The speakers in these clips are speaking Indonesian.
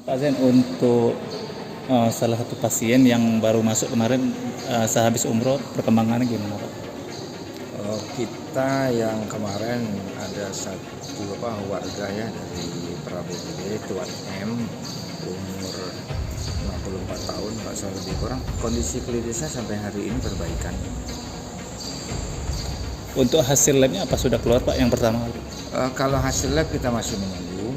Pak Zain, untuk salah satu pasien yang baru masuk kemarin sehabis umroh, perkembangannya gimana Pak? Kita yang kemarin ada satu warga ya dari Prabowo, Tuan M, umur 64 tahun, Pak, saya lebih kurang. Kondisi klinisnya sampai hari ini perbaikan. Untuk hasil labnya apa sudah keluar Pak yang pertama? Kalau hasil lab kita masih menunggu,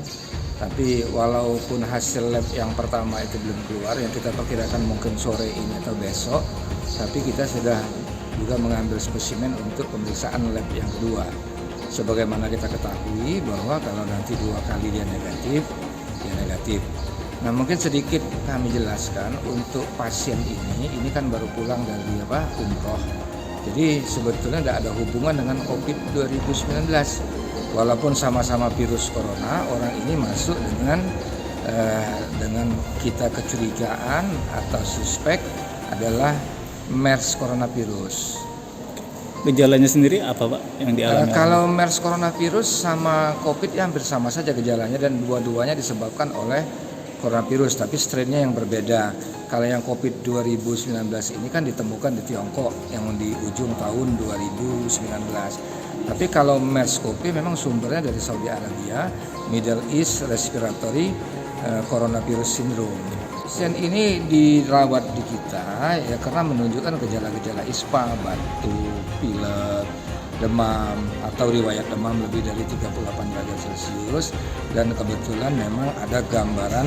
tapi walaupun hasil lab yang pertama itu belum keluar, yang kita perkirakan mungkin sore ini atau besok, tapi kita sudah juga mengambil spesimen untuk pemeriksaan lab yang kedua. Sebagaimana kita ketahui bahwa kalau nanti 2 kali dia negatif, dia negatif. Nah, mungkin sedikit kami jelaskan untuk pasien ini kan baru pulang dari umroh. Jadi sebetulnya tidak ada hubungan dengan COVID 2019. Walaupun sama-sama virus corona, orang ini masuk dengan kita kecurigaan atau suspek adalah MERS coronavirus. Gejalanya sendiri apa Pak yang dialami? Kalau MERS coronavirus sama COVID ya hampir sama saja gejalanya, dan dua-duanya disebabkan oleh coronavirus, tapi strainnya yang berbeda. Kalau yang COVID 2019 ini kan ditemukan di Tiongkok yang di ujung tahun 2019. Tapi kalau MERS-CoV memang sumbernya dari Saudi Arabia, Middle East Respiratory Coronavirus Syndrome. Pasien ini dirawat di kita ya karena menunjukkan gejala-gejala ISPA, batuk, pilek, demam, atau riwayat demam lebih dari 38 derajat Celcius, dan kebetulan memang ada gambaran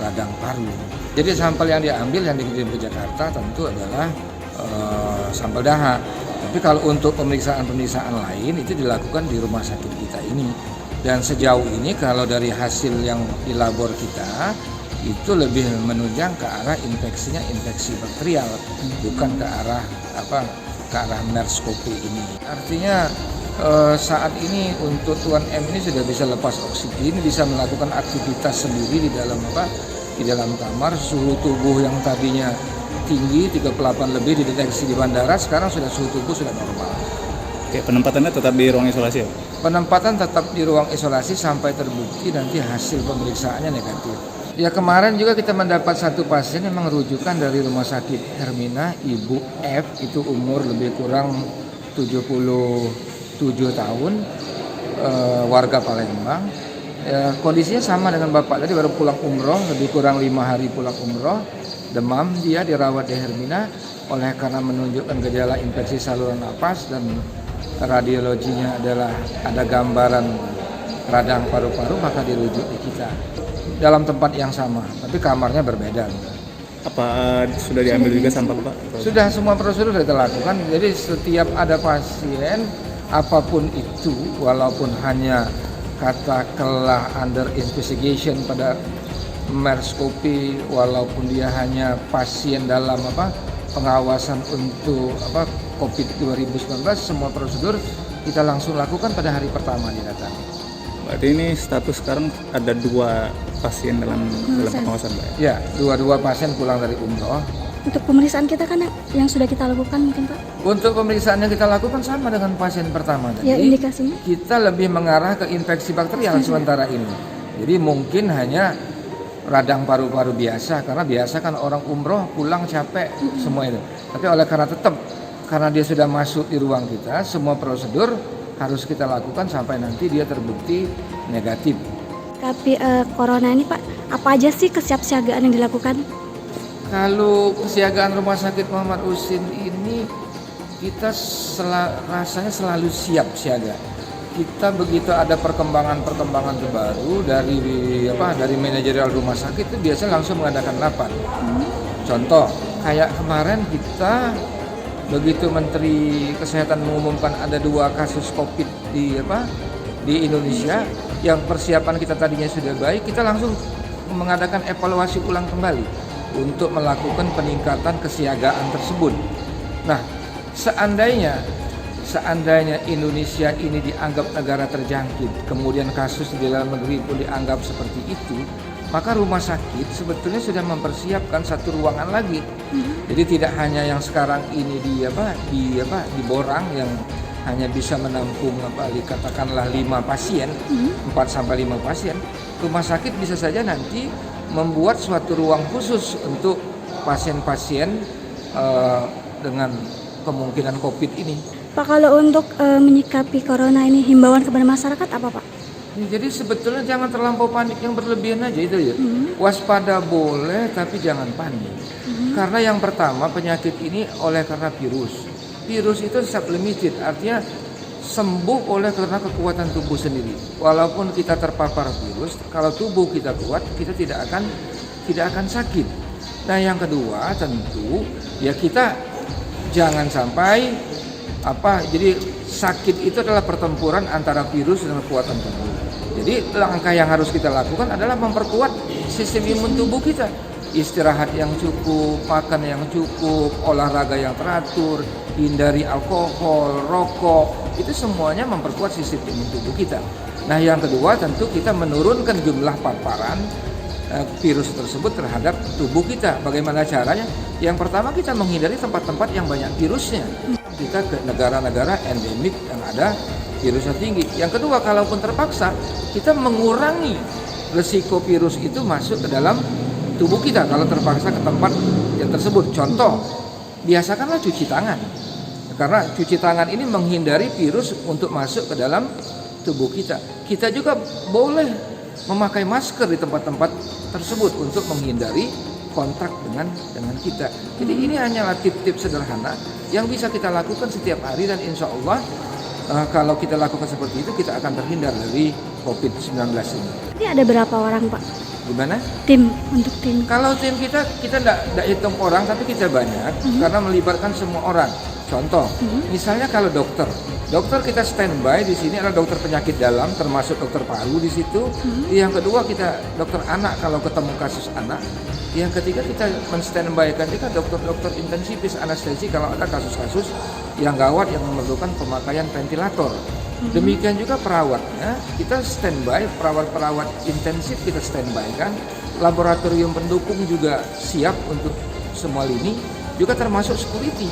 radang paru. Jadi sampel yang diambil yang dikirim ke Jakarta tentu adalah sampel dahak. Tapi kalau untuk pemeriksaan lain itu dilakukan di rumah sakit kita ini. Dan sejauh ini kalau dari hasil yang di labor kita itu lebih menunjang ke arah infeksinya infeksi bakterial, bukan ke arah MERS-CoV ini. Artinya saat ini untuk Tuan M ini sudah bisa lepas oksigen, bisa melakukan aktivitas sendiri di dalam kamar. Suhu tubuh yang tadinya tinggi 38 lebih dideteksi di bandara, sekarang suhu tubuh sudah normal. Oke, penempatannya tetap di ruang isolasi ya? Penempatan tetap di ruang isolasi sampai terbukti nanti hasil pemeriksaannya negatif. Ya, kemarin juga kita mendapat satu pasien yang rujukan dari Rumah Sakit Hermina, Ibu F, itu umur lebih kurang 77 tahun, warga Palembang. Kondisinya sama dengan bapak tadi, baru pulang umroh, lebih kurang 5 hari pulang umroh. Demam, dia dirawat di Hermina oleh karena menunjukkan gejala infeksi saluran napas, dan radiologinya adalah ada gambaran radang paru-paru, maka dirujuk di kita dalam tempat yang sama, tapi kamarnya berbeda. Apa sudah diambil juga sampel Pak? Sudah, semua prosedur sudah dilakukan. Jadi setiap ada pasien apapun itu, walaupun hanya katakanlah under investigation pada MERS-CoV, walaupun dia hanya pasien dalam pengawasan untuk COVID 2019, semua prosedur kita langsung lakukan pada hari pertama dia datang. Berarti ini status sekarang ada 2 pasien dalam pengawasan Pak? Ya, 2 pasien pulang dari umroh. Untuk pemeriksaan kita kan yang sudah kita lakukan mungkin Pak? Untuk pemeriksaan yang kita lakukan sama dengan pasien pertama tadi. Ya, indikasinya? Kita lebih mengarah ke infeksi bakterial sementara ini. Jadi mungkin hanya radang paru-paru biasa, karena biasa kan orang umroh pulang capek semua itu. Tapi oleh karena dia sudah masuk di ruang kita, semua prosedur harus kita lakukan sampai nanti dia terbukti negatif. Tapi corona ini Pak, apa aja sih kesiapsiagaan yang dilakukan? Kalau kesiagaan Rumah Sakit Muhammad Husin ini kita rasanya selalu siap siaga. Kita begitu ada perkembangan terbaru dari manajerial rumah sakit itu biasanya langsung mengadakan rapat. Contoh kayak kemarin kita begitu Menteri Kesehatan mengumumkan ada 2 kasus COVID di Indonesia, yang persiapan kita tadinya sudah baik, kita langsung mengadakan evaluasi ulang kembali untuk melakukan peningkatan kesiagaan tersebut. Nah, seandainya Indonesia ini dianggap negara terjangkit, kemudian kasus di dalam negeri pun dianggap seperti itu, maka rumah sakit sebetulnya sudah mempersiapkan satu ruangan lagi. Jadi tidak hanya yang sekarang ini di Borang yang hanya bisa menampung katakanlah 5 pasien, 4 sampai 5 pasien. Rumah sakit bisa saja nanti membuat suatu ruang khusus untuk pasien-pasien dengan kemungkinan COVID ini. Pak, kalau untuk menyikapi corona ini, himbauan kepada masyarakat apa Pak? Jadi sebetulnya jangan terlampau panik yang berlebihan aja itu ya. Waspada boleh tapi jangan panik. Karena yang pertama penyakit ini oleh karena virus. Virus itu self limited, artinya sembuh oleh karena kekuatan tubuh sendiri. Walaupun kita terpapar virus, kalau tubuh kita kuat, kita tidak akan sakit. Nah, yang kedua tentu ya kita jangan sampai jadi sakit itu adalah pertempuran antara virus dan kekuatan tubuh. Jadi langkah yang harus kita lakukan adalah memperkuat sistem imun tubuh kita. Istirahat yang cukup, makan yang cukup, olahraga yang teratur, hindari alkohol, rokok, itu semuanya memperkuat sistem imun tubuh kita. Nah, yang kedua tentu kita menurunkan jumlah paparan virus tersebut terhadap tubuh kita. Bagaimana caranya? Yang pertama kita menghindari tempat-tempat yang banyak virusnya. Kita ke negara-negara endemik yang ada virusnya tinggi. Yang kedua, kalaupun terpaksa, kita mengurangi resiko virus itu masuk ke dalam tubuh kita kalau terpaksa ke tempat yang tersebut. Contoh, biasakanlah cuci tangan. Karena cuci tangan ini menghindari virus untuk masuk ke dalam tubuh kita. Kita juga boleh memakai masker di tempat-tempat tersebut untuk menghindari kontak dengan kita. Jadi ini hanyalah tips-tips sederhana yang bisa kita lakukan setiap hari dan insya Allah kalau kita lakukan seperti itu kita akan terhindar dari COVID-19 ini. Ini ada berapa orang Pak? Gimana? Untuk tim? Kalau tim kita tidak hitung orang tapi kita banyak karena melibatkan semua orang. Contoh, misalnya kalau dokter kita standby di sini adalah dokter penyakit dalam, termasuk dokter paru di situ. Yang kedua kita dokter anak kalau ketemu kasus anak. Yang ketiga kita menstandbykan kita dokter intensivis anestesi kalau ada kasus-kasus yang gawat yang memerlukan pemakaian ventilator. Demikian juga perawatnya kita standby, perawat intensif kita standby kan. Laboratorium pendukung juga siap untuk semua lini, juga termasuk security.